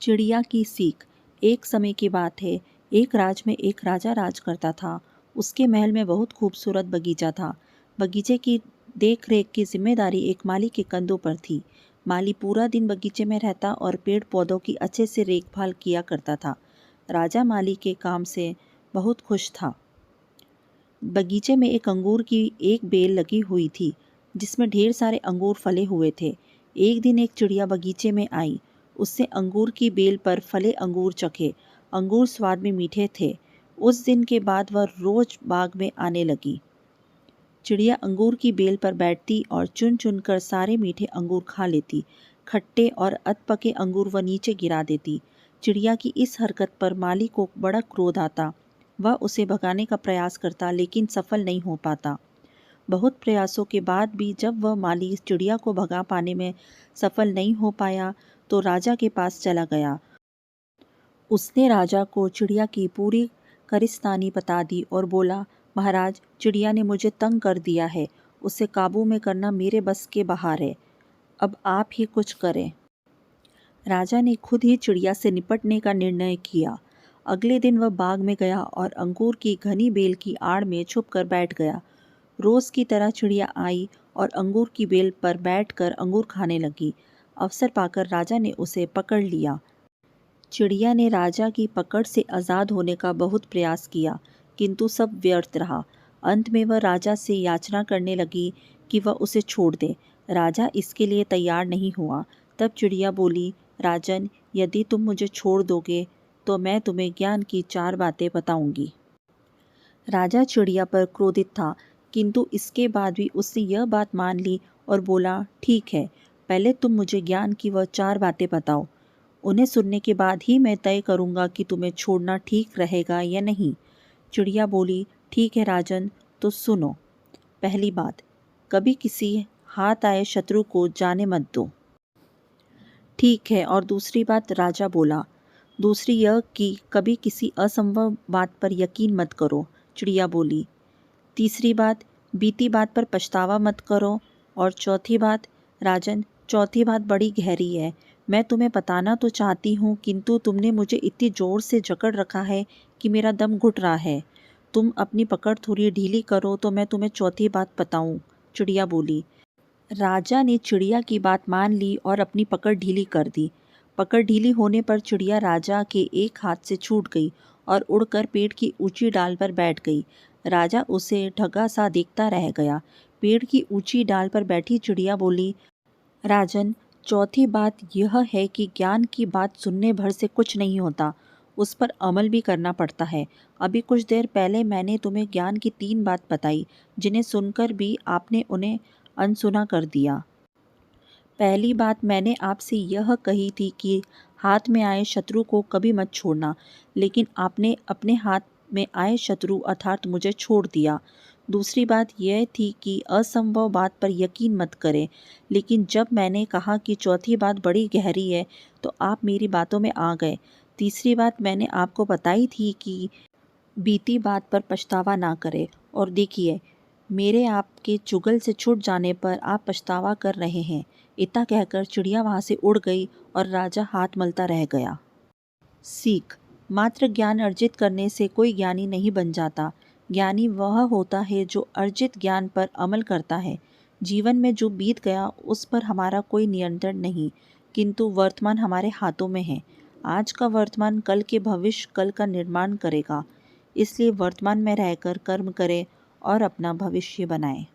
चिड़िया की सीख। एक समय की बात है, एक राज्य में एक राजा राज करता था। उसके महल में बहुत खूबसूरत बगीचा था। बगीचे की देख रेख की जिम्मेदारी एक माली के कंधों पर थी। माली पूरा दिन बगीचे में रहता और पेड़ पौधों की अच्छे से देखभाल किया करता था। राजा माली के काम से बहुत खुश था। बगीचे में एक अंगूर की एक बेल लगी हुई थी, जिसमें ढेर सारे अंगूर फले हुए थे। एक दिन एक चिड़िया बगीचे में आई। उससे अंगूर की बेल पर फले अंगूर चखे। अंगूर स्वाद में मीठे थे। उस दिन के बाद वह रोज बाग में आने लगी। चिड़िया अंगूर की बेल पर बैठती और चुन चुन कर सारे मीठे अंगूर खा लेती। खट्टे और अधपके अंगूर वह नीचे गिरा देती। चिड़िया की इस हरकत पर माली को बड़ा क्रोध आता। वह उसे भगाने का प्रयास करता, लेकिन सफल नहीं हो पाता। बहुत प्रयासों के बाद भी जब वह माली चिड़िया को भगा पाने में सफल नहीं हो पाया, तो राजा के पास चला गया। उसने राजा को चिड़िया की पूरी करिस्तानी बता दी और बोला, महाराज, चिड़िया ने मुझे तंग कर दिया है। उसे काबू में करना मेरे बस के बाहर है। अब आप ही कुछ करें। राजा ने खुद ही चिड़िया से निपटने का निर्णय किया। अगले दिन वह बाग में गया और अंगूर की घनी बेल की आड़ में छुपकर बैठ गया। रोज की तरह चिड़िया आई और अंगूर की बेल पर बैठकर अंगूर खाने लगी। अवसर पाकर राजा ने उसे पकड़ लिया। चिड़िया ने राजा की पकड़ से आज़ाद होने का बहुत प्रयास किया, किंतु सब व्यर्थ रहा। अंत में वह राजा से याचना करने लगी कि वह उसे छोड़ दे। राजा इसके लिए तैयार नहीं हुआ। तब चिड़िया बोली, राजन, यदि तुम मुझे छोड़ दोगे तो मैं तुम्हें ज्ञान की 4 बातें बताऊंगी। राजा चिड़िया पर क्रोधित था, किंतु इसके बाद भी उसने यह बात मान ली और बोला, ठीक है, पहले तुम मुझे ज्ञान की वह 4 बातें बताओ। उन्हें सुनने के बाद ही मैं तय करूंगा कि तुम्हें छोड़ना ठीक रहेगा या नहीं। चिड़िया बोली, ठीक है राजन, तो सुनो। पहली बात, कभी किसी हाथ आए शत्रु को जाने मत दो। ठीक है, और दूसरी बात? राजा बोला। दूसरी यह कि कभी किसी असंभव बात पर यकीन मत करो। चिड़िया बोली। तीसरी बात, बीती बात पर पछतावा मत करो। और चौथी बात? राजन, चौथी बात बड़ी गहरी है। मैं तुम्हें बताना तो चाहती हूँ, किंतु तुमने मुझे इतनी जोर से जकड़ रखा है कि मेरा दम घुट रहा है। तुम अपनी पकड़ थोड़ी ढीली करो तो मैं तुम्हें चौथी बात बताऊँ। चिड़िया बोली। राजा ने चिड़िया की बात मान ली और अपनी पकड़ ढीली कर दी। पकड़ ढीली होने पर चिड़िया राजा के एक हाथ से छूट गई और उड़कर पेड़ की ऊंची डाल पर बैठ गई। राजा उसे ढगा सा देखता रह गया। पेड़ की ऊंची डाल पर बैठी चिड़िया बोली, राजन, चौथी बात यह है कि ज्ञान की बात सुनने भर से कुछ नहीं होता, उस पर अमल भी करना पड़ता है। अभी कुछ देर पहले मैंने तुम्हें ज्ञान की 3 बात बताई, जिन्हें सुनकर भी आपने उन्हें अनसुना कर दिया। पहली बात मैंने आपसे यह कही थी कि हाथ में आए शत्रु को कभी मत छोड़ना, लेकिन आपने अपने हाथ में आए शत्रु अर्थात मुझे छोड़ दिया। दूसरी बात यह थी कि असंभव बात पर यकीन मत करें, लेकिन जब मैंने कहा कि चौथी बात बड़ी गहरी है, तो आप मेरी बातों में आ गए। तीसरी बात मैंने आपको बताई थी कि बीती बात पर पछतावा ना करें, और देखिए, मेरे आपके चुगल से छूट जाने पर आप पछतावा कर रहे हैं। इतना कहकर चिड़िया वहाँ से उड़ गई और राजा हाथ मलता रह गया। सीख। मात्र ज्ञान अर्जित करने से कोई ज्ञानी नहीं बन जाता। ज्ञानी वह होता है जो अर्जित ज्ञान पर अमल करता है। जीवन में जो बीत गया उस पर हमारा कोई नियंत्रण नहीं, किंतु वर्तमान हमारे हाथों में है। आज का वर्तमान कल के भविष्य कल का निर्माण करेगा। इसलिए वर्तमान में रहकर कर्म करें और अपना भविष्य बनाएं।